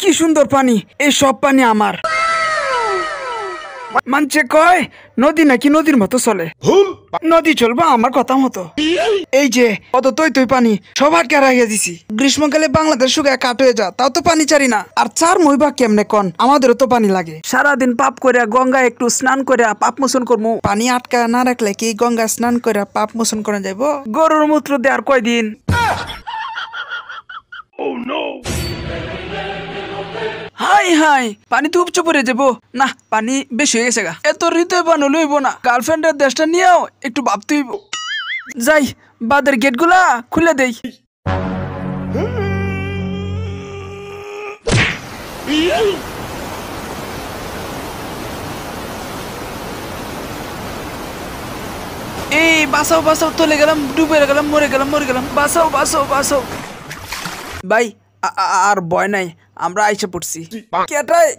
কি সুন্দর পানি, এই সব পানি আমার। মানছে কয় নদী নাকি নদীর মতো চলে, নদী চলবো আমার কথা মতো। এই যে কত তৈ তৈ পানি সব আটকে রাখিয়ে দিছি। গ্রীষ্মকালে বাংলাদেশ শুকায় কাট হয়ে যা, তাও তো পানি চারি না। আর চার মইবা কেমনে কন, আমাদেরও তো পানি লাগে। সারাদিন পাপ করে গঙ্গা একটু স্নান করে পাপ মোচন করবো, পানি আটকা না রাখলে কি গঙ্গা স্নান করে পাপ মোচন করা যাইব? গরুর মূত্র দেওয়ার কয়দিন। হাই হাই, পানি তো উপচে পড়ে যাবো না, পানি বেশি হয়ে গেছে গা। এত হৃদয় বানো লইব না, গার্লফ্রেন্ডের দেশটা নিয়েও একটু ভাবতে হইব। যাই বাদের গেট গুলা খুলে দেই। এই বাঁচাও বাঁচাও, তলে গেলাম, ডুবে গেলাম, মরে গেলাম, বাঁচাও বাঁচাও বাঁচাও। ভাই আর ভয় নাই, আমরা আইসা পড়ছি।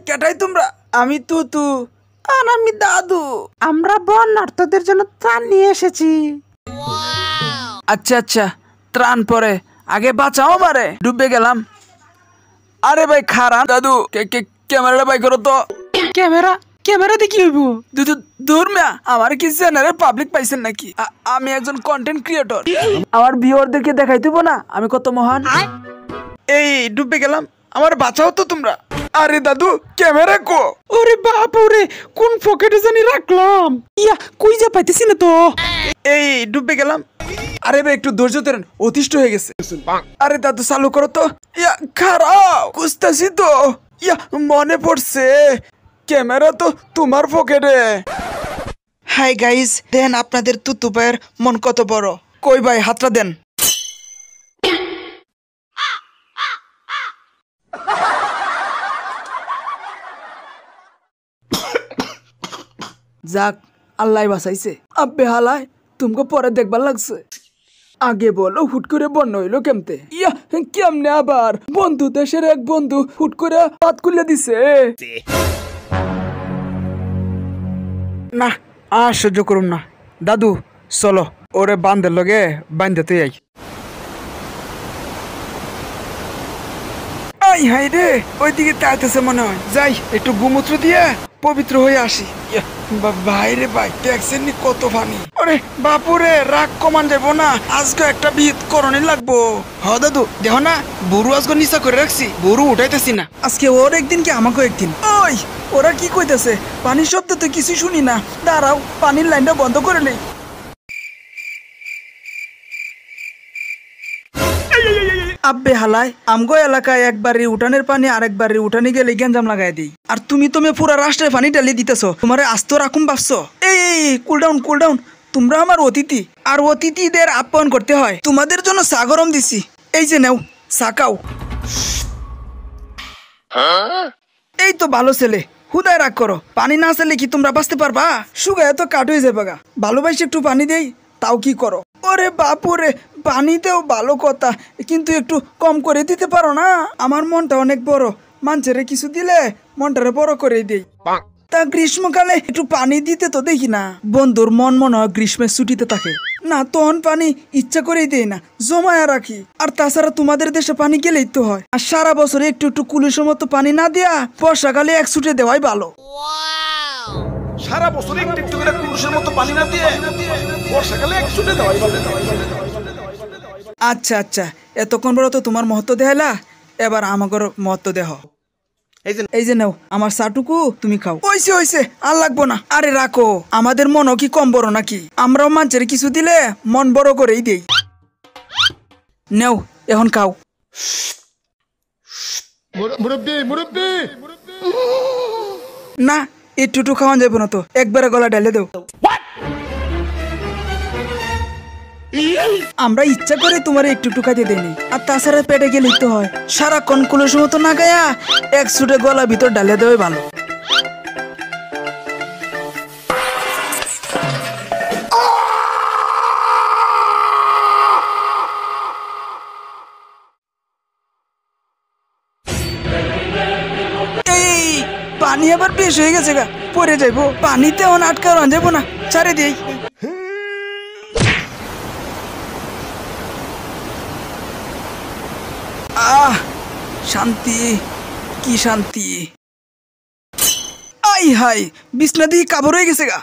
কেটাই তোমরা? আমি তুতু আর আমি দাদু, আমরা বন্যার্থদের জন্য ত্রাণ নিয়ে এসেছি। আচ্ছা আচ্ছা, ত্রাণ পরে, আগে বাঁচাও আমারে, ডুবে গেলাম। আরে ভাই খারাপ দাদু, ক্যামেরাটা বাই করো তো। ক্যামেরা দেখি হইব? দূর মিয়া, আমার কি চ্যানেলের পাবলিক পাইছেন নাকি? আমি একজন কন্টেন্ট ক্রিয়েটর, আমার ভিউয়ারদেরকে দেখাই দিব না আমি কত মহান। এই ডুবে গেলাম, আমার বাঁচাও তো তোমরা। আরে দাদু ক্যামেরা কো? ওরে বাপ রে, কোন পকেটে জানি রাখলাম, ইয়া কই যা পাইতেছি না তো। এই ডুবে গেলাম। আরে ভাই একটু ধৈর্য ধরেন, অতিষ্ঠ হয়ে গেছে। আরে দাদু চালু করো তো। ইয়া খারাপ খুঁজতেছি তো, ইয়া মনে পড়ছে ক্যামেরা তো তোমার পকেটে। হাই গাইস, দেন আপনাদের তুতু ভাইয়ের মন কত বড়। কই ভাই হাতটা দেন। যাক আল্লাহ বাঁচাইছে। আব্বে হালায় তুমকে পরে দেখবার লাগছে, আগে বলো হুট করে বন্য হইলো কেমতে? ইয়া কেমনে আবার? বন্ধু দেশের এক বন্ধু হুট করে পাত খুলে দিছে। না আর সহ্য করুম না, দাদু চলো ওরে বান্ধের লগে বান্ধতে যাই। আই হাই রে, ওইদিকে তাইতেছে মনে হয়, যাই একটু গোমূত্র দিয়ে পবিত্র হয়ে আসি। ভাই রে ভাই, দেখছেন নি কত পানি? আরে বাপুরে, রাগ কমান যাবো না, আজকে একটা বিহিত করণে লাগবো। হ দাদু দেখো না, বরু আজকে নিচা করে রাখছি, বরু উঠাইতেছি না। আজকে ওর একদিন কি আমাকেও একদিন। ওই ওরা কি কইতেছে? পানির শব্দ তো কিছু শুনি না, দাঁড়াও পানির লাইনটা বন্ধ করে নেই। আব্বে হালায় আমগো এলাকায় একবারে উঠানের পানি আরেকবারে উঠানে গেলে গেঞ্জাম লাগাই দিই, আর তুমি পুরা রাষ্ট্রের পানি ঢালি দিতেছো। তোমার আস্ত রাখুম ভাবছো? এই কুল ডাউন, তোমরা আমার অতিথি, আর অতিথিদের আপ্যায়ন করতে হয়। তোমাদের জন্য চা গরম দিছি, এই যে নাও চা খাও। এই তো ভালো ছেলে, হুদায় রাগ করো। পানি না চাইলে কি তোমরা বাঁচতে পারবা? শুকায় তো কাট হয়ে যাবে গা। ভালোবাসি একটু পানি দেই, তাও কি করো? ওরে বাপুরে, পানিতেও ভালো কথা, কিন্তু একটু কম করে দিতে পারো না? আমার মনটা অনেক বড়, মানুষেরে কিছু দিলে মনটারে বড় করে দেই। তা গ্রীষ্মকালে একটু পানি দিতে তো দেখি না। বন্ধুর মন মনে হয় গ্রীষ্মের ছুটিতে থাকে না, তখন পানি ইচ্ছা করেই দেই না, জমায়া রাখি। আর তাছাড়া তোমাদের দেশে পানি গেলেই তো হয়। আর সারা বছর একটু একটু কুলিশের মতো পানি না দেয়া বর্ষাকালে এক ছুটে দেওয়াই ভালো। সারা বছর একটু একটু করে কুলিশের মতো পানি না দিয়ে বর্ষাকালে এক ছুটে দেওয়াই ভালো। আচ্ছা আচ্ছা, এতক্ষণ বড় তো তোমার মহত্ব দেখাইলা, এবার আমাগর মহত্ব দেহ। এই যে নাও আমার চাটুকু, তুমি খাও। হইছে আর লাগবো না। আরে রাখো, আমাদের মনও কি কম বড় নাকি? আমরাও মানুষের কিছু দিলে মন বড় করেই দেই। নেও এখন খাও। না একটু খাওয়া যাবো না তো, একবারে গলা ঢেলে দেও। আমরা ইচ্ছা করে তোমার একটু খাইতে দেয়নি, আর তাছাড়া পেটে গেলেই তো হয়। সারাক্ষণ কুলস মতো না গায়া এক ছুটে গলা ভিতর ঢালে দেওয়াই ভালো। এই পানি আবার বেশ হয়ে গেছে গা, পরে যাইবো। পানিতে অন আটকা যাবো না, ছাড়ে দিই। শান্তি। কি শান্তি। আই হাই বিছনা দিয়ে কাবর হয়ে গেছে গা।